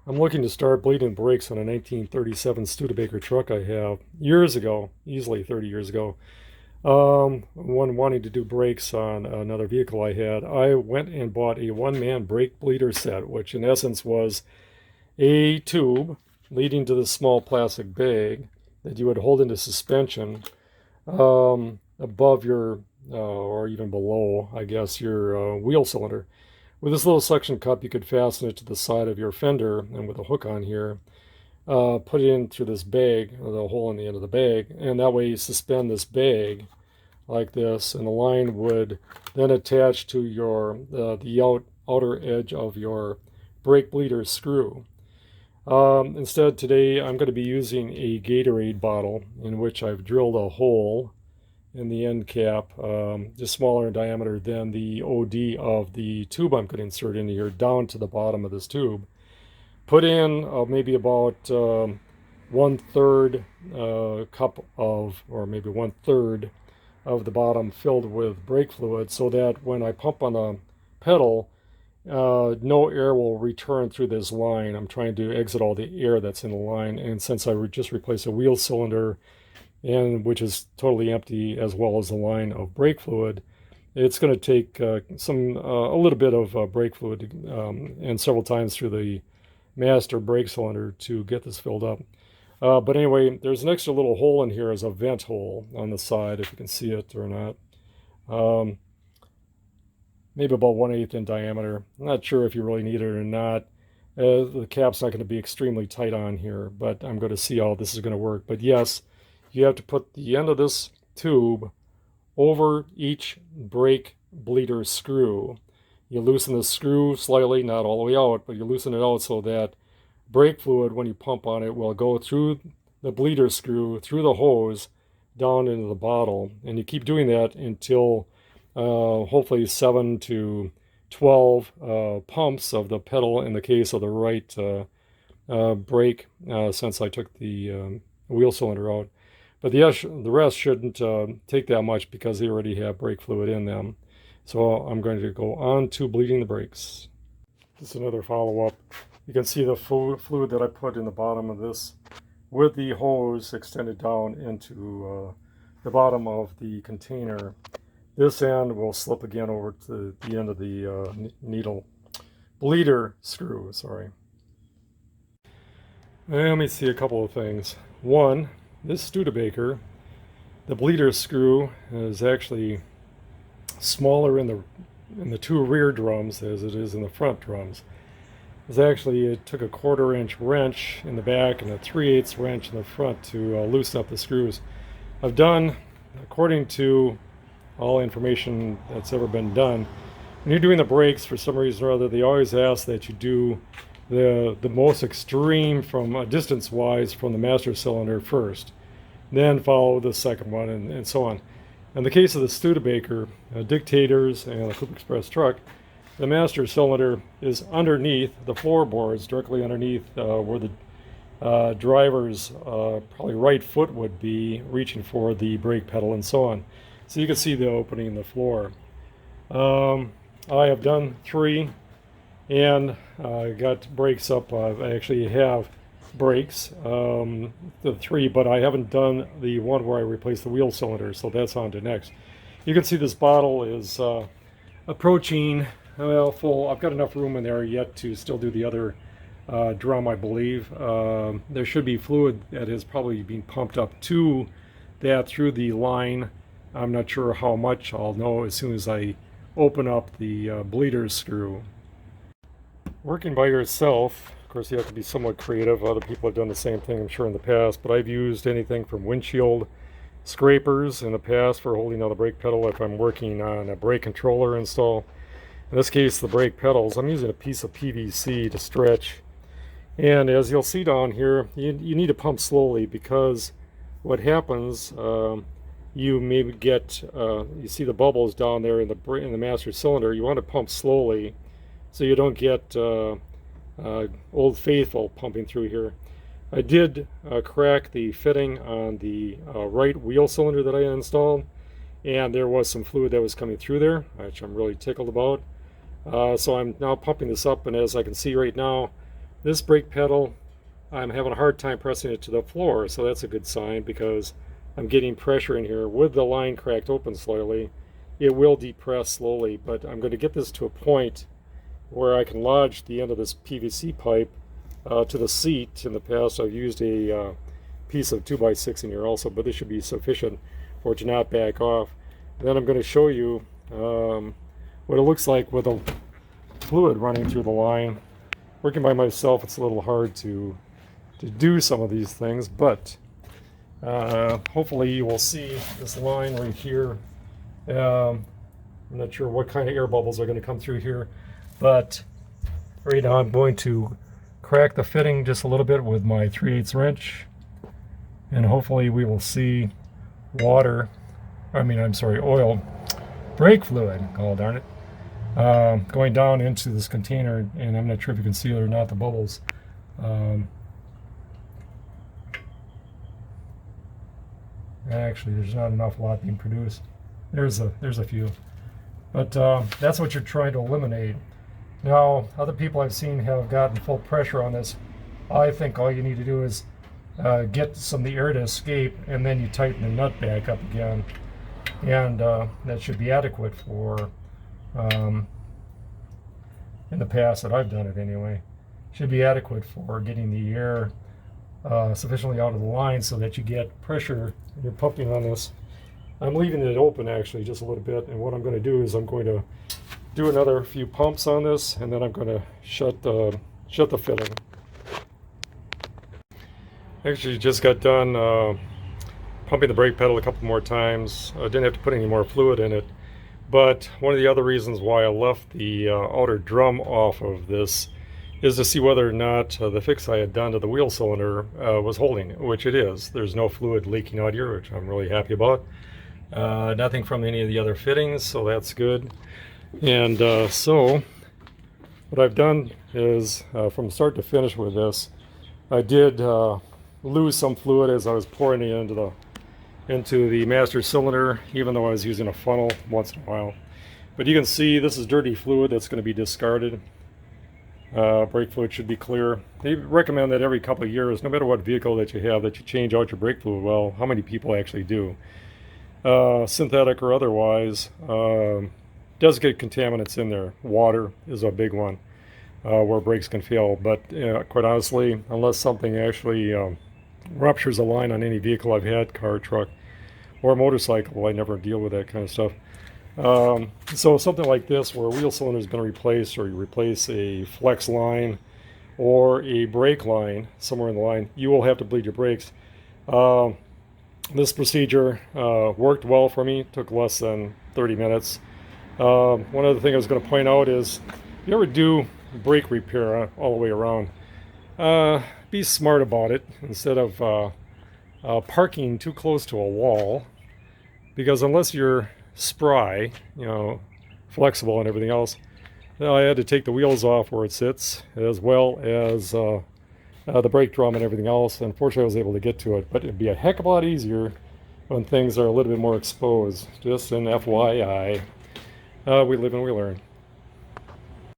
I'm looking to start bleeding brakes on a 1937 Studebaker truck I have years ago, easily 30 years ago. When wanting to do brakes on another vehicle I had, I went and bought a one-man brake bleeder set, which in essence was a tube leading to this small plastic bag that you would hold into suspension above your, or even below, I guess, your wheel cylinder. With this little suction cup, you could fasten it to the side of your fender, and with a hook on here, put it in through this bag, or the hole in the end of the bag, and that way you suspend this bag like this, and the line would then attach to your the outer edge of your brake bleeder screw. Instead, today I'm going to be using a Gatorade bottle in which I've drilled a hole in the end cap, just smaller in diameter than the OD of the tube I'm going to insert into here, down to the bottom of this tube. Put in maybe about 1/3 cup of, or maybe 1/3 of the bottom filled with brake fluid, so that when I pump on the pedal, no air will return through this line. I'm trying to exit all the air that's in the line, and since I just replaced a wheel cylinder, and which is totally empty, as well as a line of brake fluid, it's going to take a little bit of brake fluid and several times through the master brake cylinder to get this filled up. But anyway, there's an extra little hole in here as a vent hole on the side, if you can see it or not. Maybe about 1/8 in diameter. I'm not sure if you really need it or not. The cap's not going to be extremely tight on here, but I'm going to see how this is going to work. But yes, you have to put the end of this tube over each brake bleeder screw. You loosen the screw slightly, not all the way out, but you loosen it out so that brake fluid, when you pump on it, will go through the bleeder screw, through the hose, down into the bottle. And you keep doing that until hopefully 7 to 12 pumps of the pedal in the case of the right brake, since I took the wheel cylinder out. But the rest shouldn't take that much because they already have brake fluid in them. So I'm going to go on to bleeding the brakes. Just another follow-up. You can see the fluid that I put in the bottom of this with the hose extended down into the bottom of the container. This end will slip again over to the end of the needle bleeder screw, sorry. And let me see a couple of things. One, this Studebaker, the bleeder screw is actually smaller in the two rear drums as it is in the front drums. It took a 1/4 inch wrench in the back and a 3/8 wrench in the front to loosen up the screws. I've done, according to all information that's ever been done, when you're doing the brakes, for some reason or other, they always ask that you do the most extreme from distance wise from the master cylinder first, then follow the second one, and so on. In the case of the Studebaker Dictators and the Coupe Express truck, the master cylinder is underneath the floorboards, directly underneath where the driver's probably right foot would be reaching for the brake pedal and so on. So you can see the opening in the floor. I have done 3 and got brakes up. I actually have brakes, the 3, but I haven't done the one where I replaced the wheel cylinder, so that's on to next. You can see this bottle is approaching, well, full. I've got enough room in there yet to still do the other drum, I believe. There should be fluid that is probably being pumped up to that through the line. I'm not sure how much. I'll know as soon as I open up the bleeder screw. Working by yourself, of course, you have to be somewhat creative. Other people have done the same thing, I'm sure, in the past, but I've used anything from windshield scrapers in the past for holding down the brake pedal if I'm working on a brake controller install. In this case, the brake pedals, I'm using a piece of PVC to stretch. And as you'll see down here, you need to pump slowly, because what happens, you maybe get, you see the bubbles down there in the master cylinder. You want to pump slowly so you don't get Old Faithful pumping through here. I did crack the fitting on the right wheel cylinder that I installed, and there was some fluid that was coming through there, which I'm really tickled about. So I'm now pumping this up, and as I can see right now, this brake pedal, I'm having a hard time pressing it to the floor, so that's a good sign because I'm getting pressure in here. With the line cracked open slightly, it will depress slowly, but I'm going to get this to a point where I can lodge the end of this PVC pipe to the seat. In the past, I've used a piece of 2x6 in here also, but this should be sufficient for it to not back off. And then I'm going to show you what it looks like with a fluid running through the line. Working by myself, it's a little hard to do some of these things, but hopefully you will see this line right here. I'm not sure what kind of air bubbles are going to come through here, but right now I'm going to crack the fitting just a little bit with my 3/8 wrench, and hopefully we will see oil, brake fluid, oh darn it, going down into this container, and I'm not sure if you can see it or not, the bubbles. Actually, there's not enough lot being produced. There's a few, but that's what you're trying to eliminate. Now, other people I've seen have gotten full pressure on this. I think all you need to do is get some of the air to escape, and then you tighten the nut back up again, and that should be adequate for, in the past that I've done it anyway, should be adequate for getting the air sufficiently out of the line so that you get pressure. You're pumping on this. I'm leaving it open actually just a little bit, and what I'm going to do is I'm going to do another few pumps on this, and then I'm going to shut the fitting. Actually just got done pumping the brake pedal a couple more times. I didn't have to put any more fluid in it, but one of the other reasons why I left the outer drum off of this is to see whether or not the fix I had done to the wheel cylinder was holding, which it is. There's no fluid leaking out here, which I'm really happy about. Nothing from any of the other fittings, so that's good. And so what I've done is from start to finish with this, I did lose some fluid as I was pouring it into the master cylinder, even though I was using a funnel once in a while. But you can see this is dirty fluid that's going to be discarded. Brake fluid should be clear. They recommend that every couple of years, no matter what vehicle that you have, that you change out your brake fluid. Well, how many people actually do? Synthetic or otherwise, does get contaminants in there. Water is a big one where brakes can fail, but quite honestly, unless something actually ruptures a line on any vehicle I've had, car, truck, or motorcycle, I never deal with that kind of stuff. So something like this where a wheel cylinder has been replaced, or you replace a flex line or a brake line somewhere in the line, you will have to bleed your brakes. This procedure worked well for me. It took less than 30 minutes. One other thing I was going to point out is, if you ever do brake repair all the way around, be smart about it instead of parking too close to a wall, because unless you're spry, flexible and everything else, I had to take the wheels off where it sits, as well as the brake drum and everything else. Unfortunately, I was able to get to it, but it'd be a heck of a lot easier when things are a little bit more exposed. Just an FYI. We live and we learn.